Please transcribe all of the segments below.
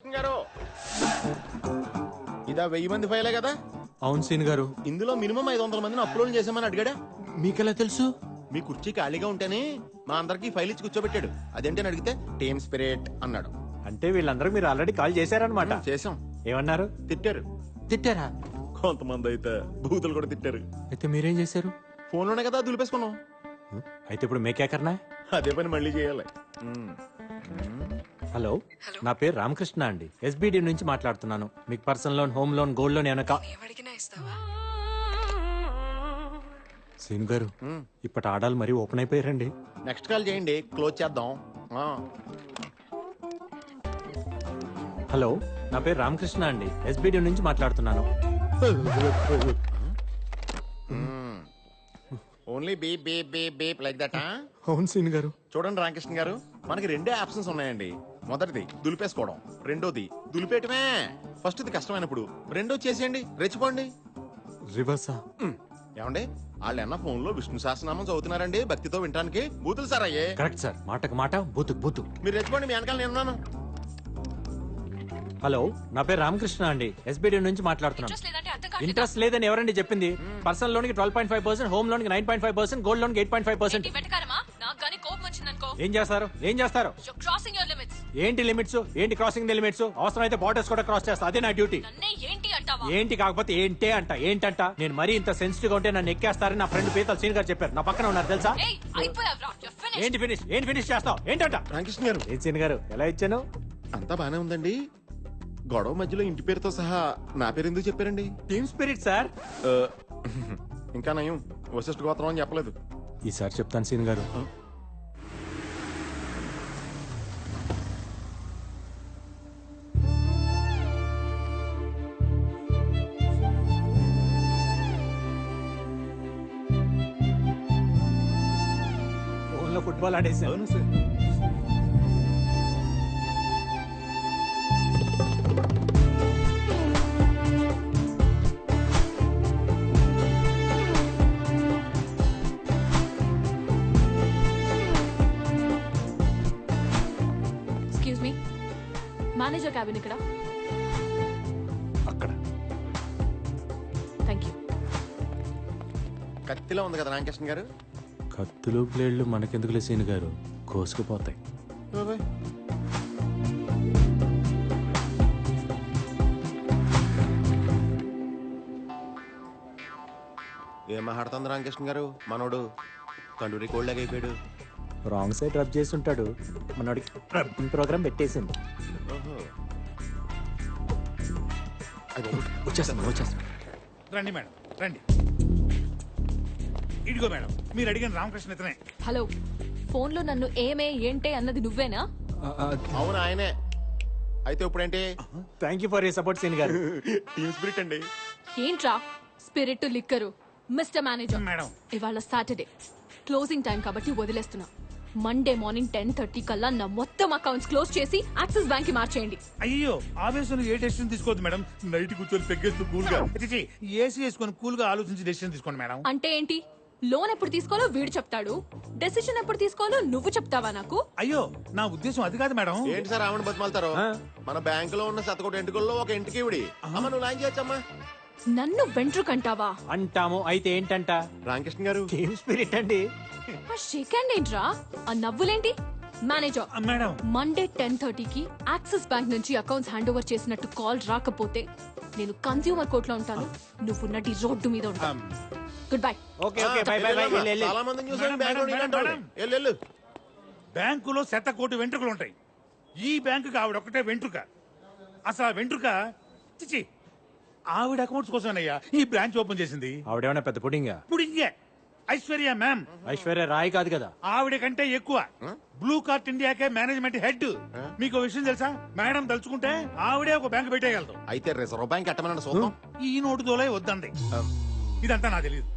రామకృష్ణ గారు, ఇదా 1000 మంది ఫైలే కదా? అవును సీన్ గారు. ఇందులో మినిమం 500 మందిని అప్లోడ్ చేసామని అడిగాడా? మీకెలా తెలుసు? మీ కుర్చీ ఖాళీగా ఉంటేనే మా అందరికి ఫైల్ ఇచ్చి కూర్చోబెట్టాడు. అదేంటని అడిగితే టీమ్ స్పిరిట్ అన్నాడు. అంటే వీళ్ళందరూ మీరు ఆల్రెడీ కాల్ చేశారనమాట. చేసాం. ఏమన్నారు? తిట్టారు. తిట్టారా? కొంతమంది అయితే బూతులు కూడా తిట్టారు. అయితే మీరేం చేశారు? ఫోన్లోనే కదా దులిపేసుకున్నాం. అయితే ఇప్పుడు మేకేకర్నా? అదే పని మళ్ళీ చేయాలి. హలో, నా పేరు రామకృష్ణ అండి. ఎస్బిడి నుంచి మాట్లాడుతున్నాను. మీకు personal loan, home loan, gold loan ఏమైనా సీన్ గారు, ఇప్పటి ఆడాలు మరీ ఓపెన్ అయిపోయారండి. నెక్స్ట్ కాల్ చేయండి, క్లోజ్ చేద్దాం. హలో, నా పేరు రామకృష్ణ అండి. ఎస్బిడి నుంచి మాట్లాడుతున్నాను. Only beep beep beep beep like that. అవును సీన్ గారు. చూడండి రామకృష్ణ గారు, మనకి రెండే ఆప్షన్స్ ఉన్నాయండి. మొదటిది దులిపేసుకోవడం, రెండోది దులిపేయటమే. ఫస్ట్ ఇది కష్టమైనప్పుడు రెండోది చేసేయండి, రెచ్చిపోండి. రివర్సా? ఏమండి, వాళ్ళు అన్న ఫోన్ లో విష్ణు సహస్రనామం చదువుతున్నారండి భక్తితో వినడానికి. బూతులు సార్ అయ్యే. కరెక్ట్ సార్, మాటకు మాట, బూతుకు బూతు. మీరు రెచ్చిపోండి, మీ వెనకాల నేనున్నాను. హలో, నా పేరు రామకృష్ణ అండి. ఎస్బిడి నుంచి మాట్లాడుతున్నాను. ఇంట్రెస్ట్ లేదని ఎవరండి చెప్పింది? పర్సనల్ లోన్ కి 12.5%, హోమ్ లోన్ కి 9.5%, గోల్డ్ లోన్ కి 8.5%. ఏం చేస్తారు? ఏం చేస్తారు? ఏంటి లిమిట్స్? ఏంటి క్రాసింగ్ ది లిమిట్స్? అవసరం అయితే బార్డర్స్ కూడా క్రాస్ చేస్తా. అదే నా డ్యూటీ. ఏంటి కాకపోతే ఏంటే అంట. ఏంటంట? నేను మరీ ఇంత సెన్సిటివ్ గా ఉంటే నన్ను ఎక్కేస్తారని నా ఫ్రెండ్ పీతల్ సీన్ గారు చెప్పారు. నా పక్కన ఉన్నారు తెలుసా? ఏంటి ఫినిష్? ఏంటి ఫినిష్ చేస్తావు? ఏంటంట? రామకృష్ణ గారు, ఏం సీన్ గారు, ఎలా ఇచ్చాను? అంతా బానే ఉందండి. గొడవ మధ్యలో ఇంటి పేరుతో సహా నా పేరు ఎందుకు చెప్పారండి? Team spirit sir. ఇంకా నయం, వశిష్ఠ గోత్రం అని చెప్పలేదు. ఈసారి చెప్తాను సీన్ గారు. ఫోన్లో ఫుట్బాల్ ఆడేసాను. అవును సార్. మేనేజర్ క్యాబిన్ ఇక్కడ. అక్కడ. Thank you. కత్తిలో ఉంది కదా రామకృష్ణ గారు. కత్తులు బ్లేడ్లు మనకెందుకులే సీన్ గారు, కోసుకుపోతాయి. ఏం మాట్లాడుతుంది రామకృష్ణ గారు? మనోడు కండూరి కోల్డ్లాగా అయిపోయాడు. రాంగ్ సైడ్ రబ్ చేసి ఉంటాడు. మనోడికి రబ్బింగ్ ప్రోగ్రామ్ పెట్టేసింది. వచ్చేస్తాను. రండి మేడం, రండి. ఇదిగో మేడం, మీరు అడిగిన రామకృష్ణ ఇతనే. హలో, ఫోన్ లో నన్ను ఏమే ఏంటే అన్నది నువ్వేనా? అవును ఆయనే. అయితే ఇప్పుడేంటి? Thank you for you support సీన్ గారు. టీమ్ స్పిరిట్ అండి. ఏంట్రా spirit liquor? Mister manager madam, ఇవాళ సాటర్డే క్లోజింగ్ టైం కాబట్టి వదిలేస్తున్నా. మండే మార్నింగ్ 10:30 కల్లా నా మొత్తం అకౌంట్స్ క్లోజ్ చేసి యాక్సిస్ బ్యాంక్ కి మార్చేయండి. అయ్యో ఆవేశంలో ఏ డెసిషన్ తీసుకోవద్దు మేడం. నైట్ కూర్చొని పెగ్గేస్తూ కూల్ గా ఏసీ వేసుకొని కూల్ గా ఆలోచించి డెసిషన్ తీసుకోండి మేడం. అంటే ఏంటి? లోన్ ఎప్పుడు తీసుకోవాలో వీడు చెప్తాడు, డెసిషన్ ఎప్పుడు తీసుకోవాలో నువ్వు చెప్తావా నాకు? అయ్యో నా ఉద్దేశం అది కాదు మేడం. ఏంటి సార్ ఆవిడ బతిమాలతారు? మన బ్యాంక్ లో ఉన్న శతకోటి ఎంటుకల్లో ఒక ఇంటికి ఇవిడి. అమ్మ నువ్వు లాంచ్ చేయొచ్చమ్మా. నన్ను వెంట్రుకంటావా? అంటాము. అయితే ఏంటంట? రామకృష్ణ గారు టీమ్ స్పిరిట్ అండి. షేక్ హ్యాండ్ ఏంట్రా? ఆ నవ్వులేంటి? మేనేజర్ మేడం, మండే 10:30కి యాక్సిస్ బ్యాంక్ నుంచి అకౌంట్స్ హ్యాండ్ ఓవర్ చేసినట్టు కాల్ రాకపోతే నేను కన్స్యూమర్ కోర్ట్ లో ఉంటాను, నువ్వు నటి రోడ్డు మీద ఉంటాను. Good bye. Okay okay by by by. చాలా మందిని చూసాను బ్యాంక్. బ్యాంకులో 100 వెంట్రుకలు ఉంటాయి. ఈ బ్యాంకుకి ఆవిడ ఒకటే వెంట్రుక. అసలు ఆ వెంట్రుక చిచి ఆవిడ అకౌంట్స్ కోసమేనయ్యా ఈ బ్రాంచ్ ఓపెన్ చేసింది. ఆవిడేమన్నా పెద్ద పుడింగా? పుడింగే. ఐశ్వర్య మ్యామ్. ఐశ్వర్య రాయ్ కాదు కదా. ఆవిడ కంటే ఎక్కువ. బ్లూ కార్ట్ ఇండియాకే మేనేజ్మెంట్ హెడ్. మీకు విషయం తెలుసా? మేడం తలుచుకుంటే ఆవిడే ఒక బ్యాంక్ పెట్టేయగలదు. అయితే రిజర్వ్ బ్యాంక్ ఎట్టమన్నా చూద్దాం. ఈ నోటు దోలే వద్దండి. ఇదంతా నాకు తెలియదు.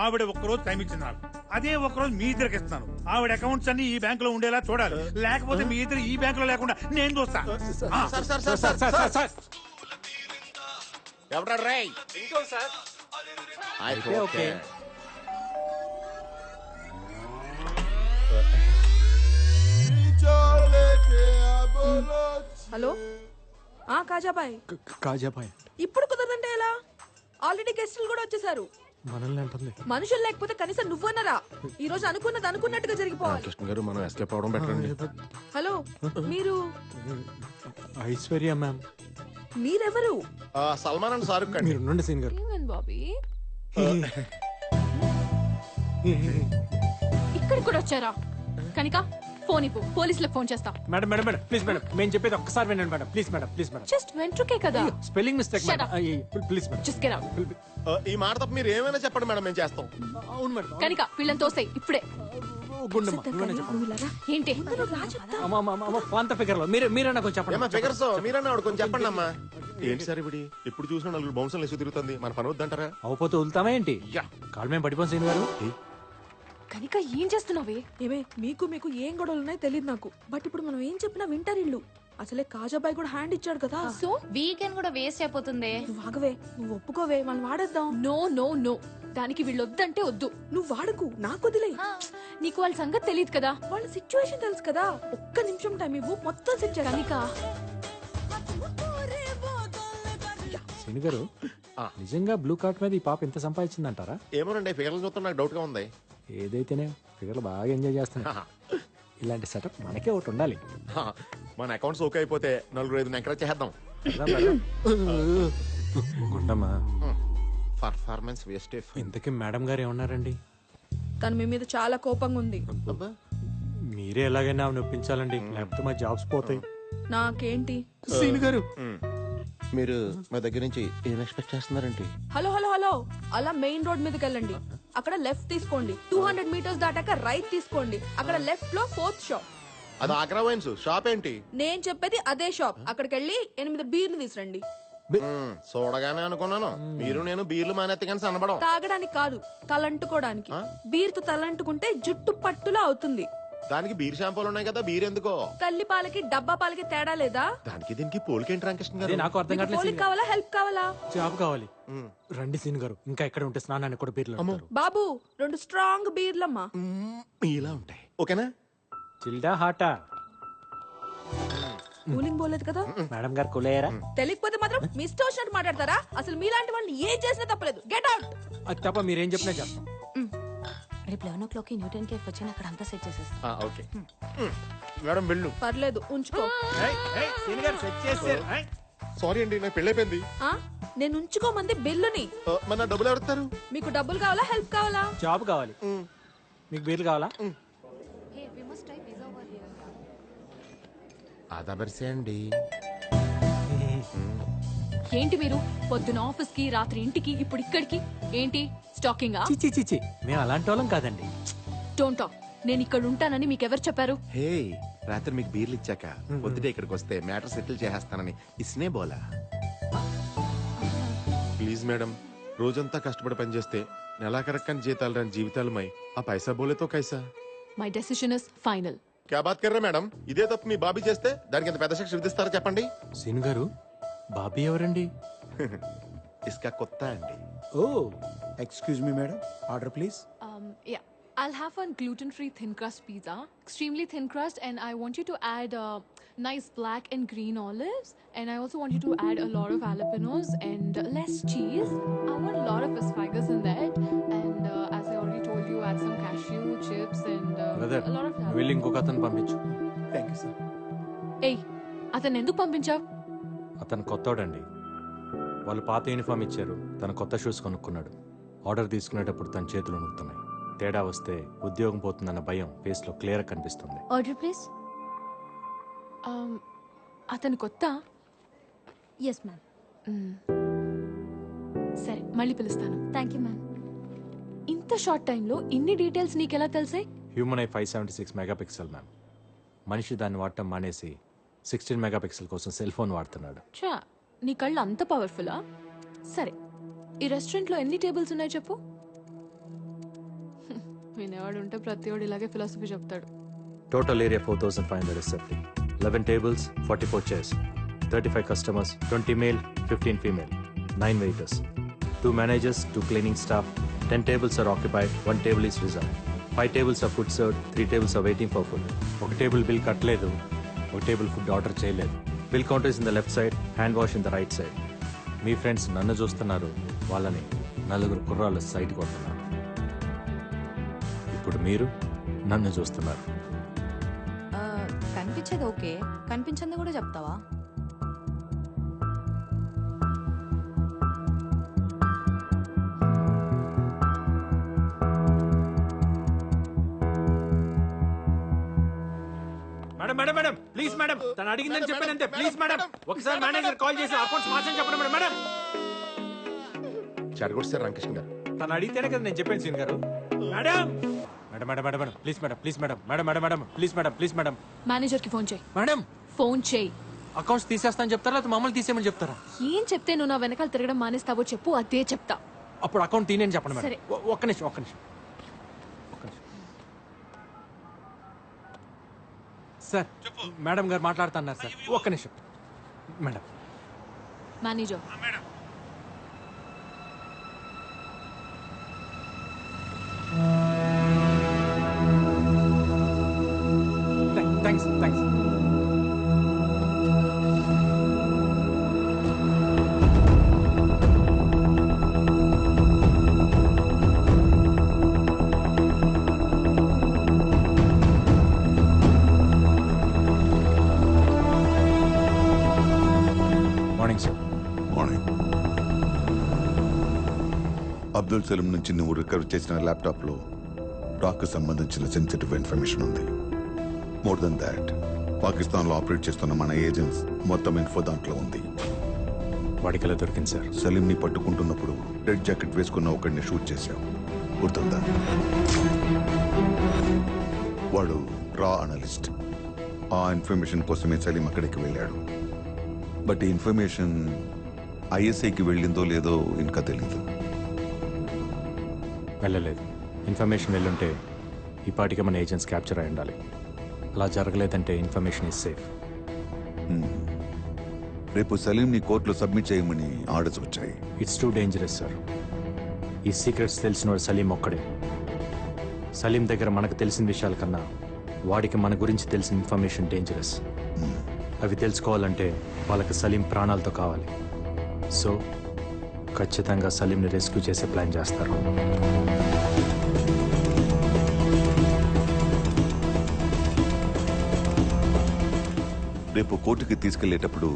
ఆవిడ ఒక్కరోజు టైం ఇచ్చింది నాకు. అదే ఒక్కరోజు మీ ఇద్దరికి ఇస్తున్నాను. ఆవిడ అకౌంట్స్ అన్ని ఈ బ్యాంక్ లో ఉండేలా చూడాలి. లేకపోతే మీ ఇద్దరు ఈ బ్యాంక్ లో లేకుండా నేను చూస్తా. ఎవరా రేయ్? ఓకే. హలో, కాజాబాయ్ కాజాబాయ్ ఇప్పుడు కుదరదంటే ఎలా? ఆల్రెడీ గెస్టులు కూడా వచ్చేసారు. మనల్ని అంటుంది. మనుషులు లేకపోతే కనీసం నువ్వన్నరా? ఈ రోజు అనుకున్నది అనుకున్నట్టుగా జరిగిపోవాలి. కృష్ణ గారు మనం ఎస్కేప్ అవడం బెటర్ అండి. హలో, మీరు ఐశ్వర్య మ్యామ్. మీరెవరు? సల్మాన్ అండ్ షారుఖ్ అండి. మీరు ఉండండి సీన్ గారు. ఏమైంది బాబీ? ఇక్కడికి కూడా వచ్చారా? కనిక ఫోన్ ఇవ్వు, పోలీసులకు ఫోన్ చేస్తా. Madam madam madam please madam, మేము చెప్పేది ఒక్కసారి వినండి madam. Please madam, please madam. Just వెంట్రుకే కదా. Spelling mistake Shut madam. up. Please madam. Just get out. ఈ మాట తప్ప మీరు ఏమైనా చెప్పండి మేడం, మేము చేస్తాం. అవును మేడం. కనిక వీళ్ళని తోసేయ్ ఇప్పుడే. గుండమ్మ నువ్వనే చెప్పండి. నువ్వు ఇలారా? ఏంటి? అమ్మ అమ్మ అమ్మ పాంత ఫిగర్ లో మీరేనా కొంచెం ఏమా చెప్పండి. ఫిగర్స్ మీరన్నా ఆవిడ కొంచెం చెప్పండి అమ్మా. ఏంటి సార్ ఇప్పుడు ఎప్పుడు చూసినా నలుగురు బౌన్సర్లు వేసి తిరుగుతుంది, మన పని వద్దంటారా? అవపోతే వదులుతామా ఏంటి? యా. కాళ్ళు మేము పడిపోం సీన్ గారు. కనిక ఏం చేస్తున్నావే? ఏమే మీకు ఏం గొడవలు ఉన్నాయో తెలియదు నాకు. బట్ ఇప్పుడు మనం ఏం చెప్పినా వింటారు ఇల్లు. అసలే కాజాబాయ్ కూడా హ్యాండ్ ఇచ్చాడు కదా. సో వీకెండ్ కూడా వేస్ట్ అయిపోతుంది. నువ్వు ఆగవే, నువ్వు ఒప్పుకోవే, మనం వాడేద్దాం. నో నో నో, దానికి వీళ్ళు వద్దంటే వద్దు. నువ్వు వాడుకు, నాకు వదిలే. నీకు వాళ్ళ సంగతి తెలియదు కదా. వాళ్ళ సిచ్యువేషన్ తెలుసు కదా. ఒక్క నిమిషం టైం ఇవ్వు, మొత్తం సెట్ చేయాలి. కనిక సీన్ గారు నిజంగా బ్లూ కార్ట్ మీద ఈ పాప ఎంత సంపాదించిందంటారా? ఏమోనండి, ఫిగర్లు చూస్తే నాకు డౌట్ గా ఉంది. ఏదైతేనే ఫిగర్లు బాగా ఎంజాయ్ చేస్తున్నా. ఇలాంటి సెటప్ మనకే ఒకటి ఉండాలి. హా, మన అకౌంట్స్ ఓకే అయిపోతే నలుగురు ఐదు ఎంకరేజ్ చేద్దాం. గుండమ్మా, పర్ఫార్మెన్స్ వేస్ట్. ఇంతకీ మేడం గారు ఏమన్నారండి? తను మీ మీద చాలా కోపంగా ఉంది. మీరే ఎలాగైనా ఆమెను ఒప్పించాలండి, లేకపోతే మా జాబ్స్ పోతాయి. నాకేంటి? సీన్ గారు మీరు మా దగ్గర నుంచి ఏం ఎక్స్పెక్ట్ చేస్తున్నారంటే? హలో హలో హలో, అలా మెయిన్ రోడ్ మీదకి వెళ్ళండి. అక్కడ లెఫ్ట్ తీసుకోండి. 200 మీటర్స్ దాటాక రైట్ తీసుకోండి. అక్కడ లెఫ్ట్ లో 4th షాప్. అది ఆగ్రా వైన్స్ షాప్ ఏంటి? నేను చెప్పేది అదే షాప్. అక్కడికి వెళ్ళి 8 బీర్లు తీసురండి. చూడగానే అనుకున్నాను మీరు నేను బీర్లు మానేత్తే కానీ సన్నబడం. తాగడానికి కాదు, తలంటుకోవడానికి. బీర్తో తలంటుకుంటే జుట్టు పట్టులా అవుతుంది. దానికి బీర్ షాంపూలు ఉన్నాయి కదా, బీర్ ఎందుకో? తల్లి పాలకి డబ్బా పాలకి తేడా లేదా? దానికి దీనికి పోలికేంటి రామకృష్ణ అదే గారు? నాకు అర్థం మీకు కావట్లేదు పోలిక సీన్ గారు. కావాలా, హెల్ప్ కావాలా? జాబ్ కావాలి. రండి సీన్ గారు, ఇంకా ఎక్కడ ఉంటే స్నానాన్ని కూడా బీర్లు అంటారు. బాబు 2 స్ట్రాంగ్ బీర్లమ్మా. ఇలా ఉంటాయి ఓకేనా? చిల్డా హాటా? కూలింగ్ పోలేదు కదా. మేడం గారు కులేయరా? తెలియకపోతే మాత్రం మీ ఇష్టం వచ్చినట్టు మాట్లాడతారా? అసలు మీలాంటి వాళ్ళని ఏం చేసినా తప్పలేదు. Get out. అది తప్ప మీరేం చెప్పినా చేస్తాం. రేపు 11 o'clock న్యూటన్ కేఫ్ వచ్చి అక్కడ అంతా సెట్ చేసేస్తాం. ఓకే మేడం వెళ్ళు. పర్లేదు, ఉంచుకో. సారీ అండి, నాకు పెళ్ళైపోయింది. ఆ? నేను ఉంచుకోమంది బిల్లుని. మన డబ్బులు ఎవరుతారు? మీకు డబ్బులు కావాలా, హెల్ప్ కావాలా? జాబ్ కావాలి. మీకు బీర్లు కావాలా? ఆదాబర్సే అండి. ఏంటి మీరు పొద్దున ఆఫీస్ కి, రాత్రి ఇంటికి, ఇప్పుడు ఇక్కడికి ఏంటి? స్టాకింగ్? చిచి చిచి, మేము అలాంటి వాళ్ళం కాదండి. Don't talk. నేను ఇక్కడ ఉంటానని మీకు ఎవరు చెప్పారు? హే, రాత్రి మీకు బీర్లు ఇచ్చాక పొద్దుటే ఇక్కడికి వస్తే మ్యాటర్ సెటిల్ చేసేస్తానని ఇస్నే బోలా. ప్లీజ్ మేడం, రోజంతా కష్టపడి పనిచేస్తే నెలాఖరక్కని జీతాలు రాని జీవితాలమై ఆ పైసా బోలేతో కైసా. My decision is final. క్యా బాత్ కర్రా మేడం? ఇదే తప్పు మీ బాబీ చేస్తే దానికి ఎంత పెద్ద శిక్ష విధిస్తారో చెప్పండి. సీన్ గారు, బాబీ ఎవరండి? ఇస్కా కొత్త అండి. ఓ, Excuse me, madam. Order, please. Yeah, I'll have one gluten-free thin crust pizza, extremely thin crust, and I want you to add nice black and green olives, and I also want you to add a lot of jalapenos and less cheese. I want a lot of asparagus in that, and as I already told you, add some cashew chips and brother a lot of jalapenos. వెళ్ళి ఇంకొక అతను పంపించు. Thank you, sir. Hey, అతను ఎందుకు పంపించావు? అతను కొత్తోడండి. వాళ్ళు పాత uniform ఇచ్చారు, తన కొత్త షూస్ కొనుక్కున్నాడు. ఆర్డర్ తీసుకునేటప్పుడు తన చేతులు ఉనుకుతున్నాయి. తేడా వస్తే ఉద్యోగం పోతుందన్న భయం ఫేస్ లో క్లియర్ కనిపిస్తుంది. Order please. అతను కొత్త? Yes ma'am. సరే, మళ్ళీ పిలుస్తాను. Thank you ma'am. ఇంత షార్ట్ టైంలో ఇన్ని డీటెయిల్స్ నీకెలా తెలిసాయి? Human eye 576 megapixel ma'am. మనిషి దాన్ని వాడటం మానేసి 16 మెగాపిక్సెల్ కోసం సెల్ ఫోన్ వాడుతున్నాడు. చా, నీ కళ్ళు అంత పవర్ఫుల్లా? సరే, ఈ రెస్టారెంట్లో ఎన్ని టేబుల్స్ ఉన్నాయి చెప్పు. వినేవాడు ఉంటే ప్రతివాడు ఇలాగే ఫిలాసఫీ చెప్తాడు. Total area 4570. 11 tables, 44 chairs. 35 customers, 20 male, 15 female. 9 waiters. 2 managers, 2 cleaning staff. 10 tables are occupied, 1 table is reserved. 5 tables are food served, 3 tables are waiting for food. ఒక టేబుల్ బిల్ కట్టలేదు, ఒక టేబుల్ ఫుడ్ ఆర్డర్ చేయలేదు. Bill counter is in the left side, hand wash in the right side. Me friends నన్ను చూస్తున్నారు, వాళ్ళని నలుగురు కుర్రాళ్ళు site కొడుతున్నారు. ఇప్పుడు మీరు నన్ను చూస్తున్నారు. కనిపించేది ఓకే, కనిపించింది కూడా చెప్తావా? Madam madam madam please madam, తను అడిగిందని చెప్పానంతే. ప్లీజ్ మేడం, ఒకసారి మేనేజర్ కాల్ చేసి అకౌంట్స్ మార్చని చెప్పండి మేడం. మేడం చెడగొట్టారు రామకృష్ణ గారు. తను అడిగితేనే కదా నేను చెప్పాను సీన్ గారు. Madam madam madam madam madam please madam, please madam, madam madam madam please madam, please madam. Manager కి ఫోన్ చేయి. మేడం ఫోన్ చేయి. అకౌంట్స్ తీసేస్తాను చెప్తారా లేకపోతే మమ్మల్ని తీసేయమని చెప్తారా? ఏం చెప్తే నువ్వు నా వెనకాల తిరగడం మానేస్తావో చెప్పు, అదే చెప్తా. అప్పుడు అకౌంట్ తీనేని చెప్పండి మేడం. సరే. ఒక్క నిమిషం ఒక్క నిమిషం ఒక్క నిమిషం. సార్ మేడం గారు మాట్లాడుతున్నారు సార్, ఒక్క నిమిషం madam. Manager thanks thanks. Morning sir. Morning. Abdul Salim నుంచి నువ్వు రికవర్ చేసిన ల్యాప్టాప్లో రాక్ సంబంధించిన సెన్సిటివ్ ఇన్ఫర్మేషన్ ఉంది. మోర్ దెన్ దాట్, పాకిస్తాన్లో ఆపరేట్ చేస్తున్న మన ఏజెంట్స్ మొత్తం ఇన్ఫో దాంట్లో ఉంది. వాడికి ఎలా దొరికింది సార్? సలీంని పట్టుకుంటున్నప్పుడు రెడ్ జాకెట్ వేసుకున్న ఒకడిని షూట్ చేశావు, గుర్తుందా? వాడు రా అనలిస్ట్. ఆ ఇన్ఫర్మేషన్ కోసమే సలీం అక్కడికి వెళ్ళాడు. బట్ ఈ ఇన్ఫర్మేషన్ ఐఎస్ఐకి వెళ్ళిందో లేదో ఇంకా తెలీదు. వెళ్ళలేదు. ఇన్ఫర్మేషన్ వెళ్ళుంటే ఈ పాటికి మన ఏజెంట్స్ క్యాప్చర్ అయి ఉండాలి. అలా జరగలేదంటే ఇన్ఫర్మేషన్ ఈజ్ సేఫ్. రేపు సలీంని కోర్టులో సబ్మిట్ చేయమని ఆర్డర్స్ వచ్చాయి. It's too dangerous sir. ఈ సీక్రెట్స్ తెలిసినవాడు సలీం ఒక్కడే. సలీం దగ్గర మనకు తెలిసిన విషయాల కన్నా వాడికి మన గురించి తెలిసిన ఇన్ఫర్మేషన్ డేంజరస్. అవి తెలుసుకోవాలంటే వాళ్ళకి సలీం ప్రాణాలతో కావాలి. సో ఖచ్చితంగా సలీంని రెస్క్యూ చేసే ప్లాన్ చేస్తారు. రేపు కోర్టుకి తీసుకెళ్లేటప్పుడు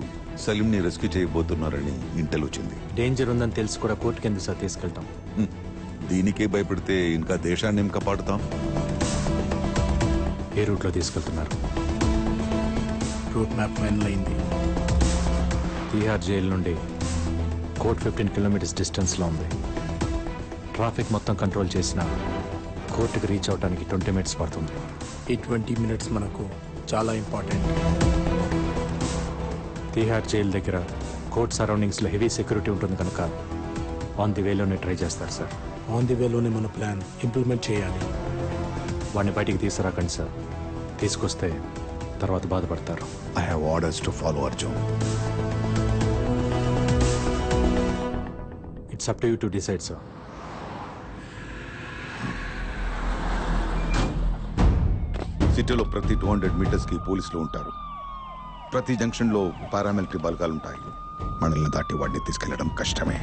సలీంని రెస్క్యూ చేయబోతున్నారని ఇంటెల్ వచ్చింది. డేంజర్ ఉందని తెలిసి కూడా కోర్టుకి ఎందుకు సార్ తీసుకెళ్తాం? దీనికే భయపడితే ఇంకా దేశాన్ని ఏం కాపాడుతాం? ఏ రూట్లో తీసుకెళ్తున్నారు? రూట్ మ్యాప్ ఫైనల్ అయింది. తీహార్ జైలు నుండి కోర్ట్ 15 కిలోమీటర్స్ డిస్టెన్స్లో ఉంది. ట్రాఫిక్ మొత్తం కంట్రోల్ చేసిన కోర్టుకి రీచ్ అవడానికి 20 మినిట్స్ పడుతుంది. ఈ 20 మినిట్స్ మనకు చాలా ఇంపార్టెంట్. తీహార్ జైలు దగ్గర కోర్ట్ సరౌండింగ్స్లో హెవీ సెక్యూరిటీ ఉంటుంది కనుక ఆన్ ది వేలోనే ట్రై చేస్తారు సార్. ఆన్ ది వేలోనే మన ప్లాన్ ఇంప్లిమెంట్ చేయాలి. వాడిని బయటికి తీసుకురాకండి సార్. తీసుకొస్తే తర్వాత బాధపడతారు. I have orders to follow Arjun. It's up to you to decide sir. సిటీలో ప్రతి 200 మీటర్స్కి పోలీసులు ఉంటారు. ప్రతి జంక్షన్లో పారామిలిటరీ బలగాలుంటాయి. మనల్ని దాటి వాడిని తీసుకెళ్లడం కష్టమే.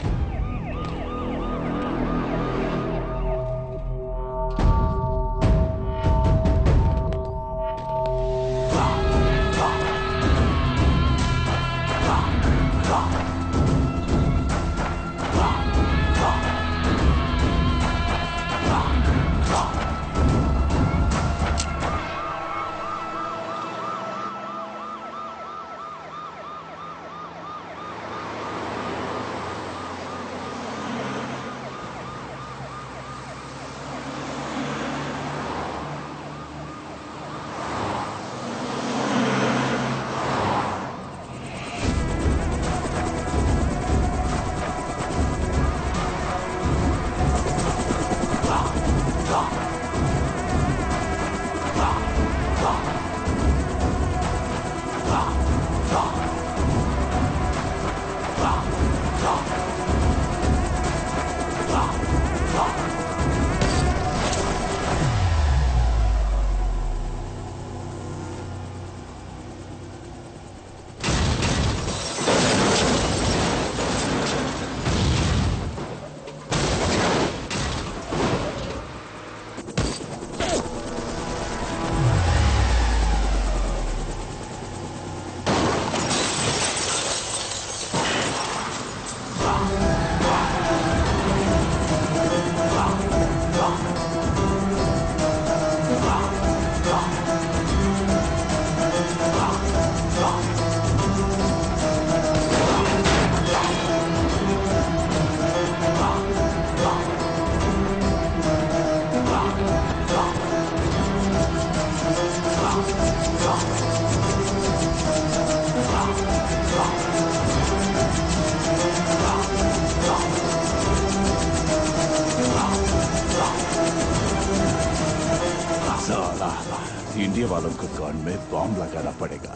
इंडिया वालों को कान में बॉम्ब लगाना पड़ेगा।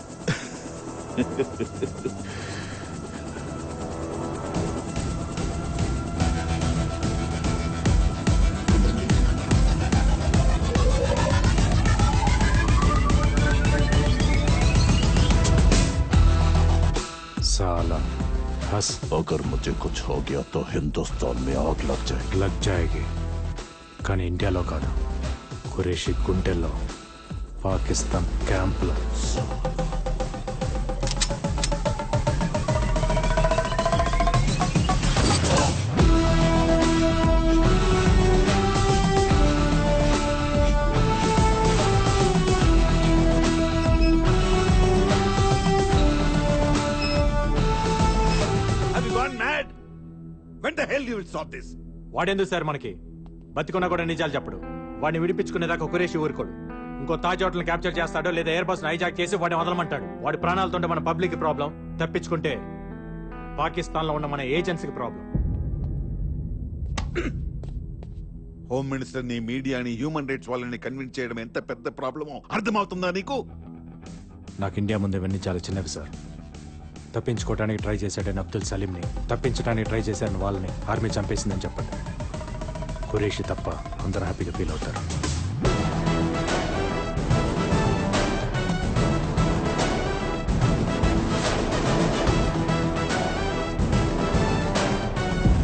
साला हंस अगर मुझे कुछ हो गया तो हिंदुस्तान में आग लग जाएगी కానీ ఇండియాలో కాదు ఖురేషీ గుంటెల్లో పాకిస్తాన్ క్యాంప్లో Have you gone mad? When the hell you will stop this? వాడెందుకు సార్ మనకి బతికున్నా కూడా నిజాలు చెప్పడు వాడిని విడిపించుకునేదాకా ఖురేషీ ఊరుకోడు ఇంకో తాజ్ హోటల్ క్యాప్చర్ చేస్తాడో లేదా ఎయిర్ బస్ హైజాక్ చేసి వాడిని వదలమంటాడు వాడి ప్రాణాలతో మన పబ్లిక్ ప్రాబ్లం తప్పించుకుంటే పాకిస్తాన్ లో ఉన్న మన ఏజెన్సీకి ప్రాబ్లం హోమ్ మినిస్టర్ ని మీడియాని హ్యూమన్ రైట్స్ వాళ్ళని కన్విన్స్ చేయడం ఎంత పెద్ద ప్రాబ్లమో అర్థమవుతుందా నీకు? నాకు ఇండియా ముందు ఇవన్నీ చాలా చిన్నవి సార్ తప్పించుకోవడానికి ట్రై చేశాడని అబ్దుల్ సలీంని తప్పించడానికి ట్రై చేశాడని వాళ్ళని ఆర్మీ చంపేసిందని చెప్పండి ఖురేషీ తప్ప అందరూ హ్యాపీగా ఫీల్ అవుతారు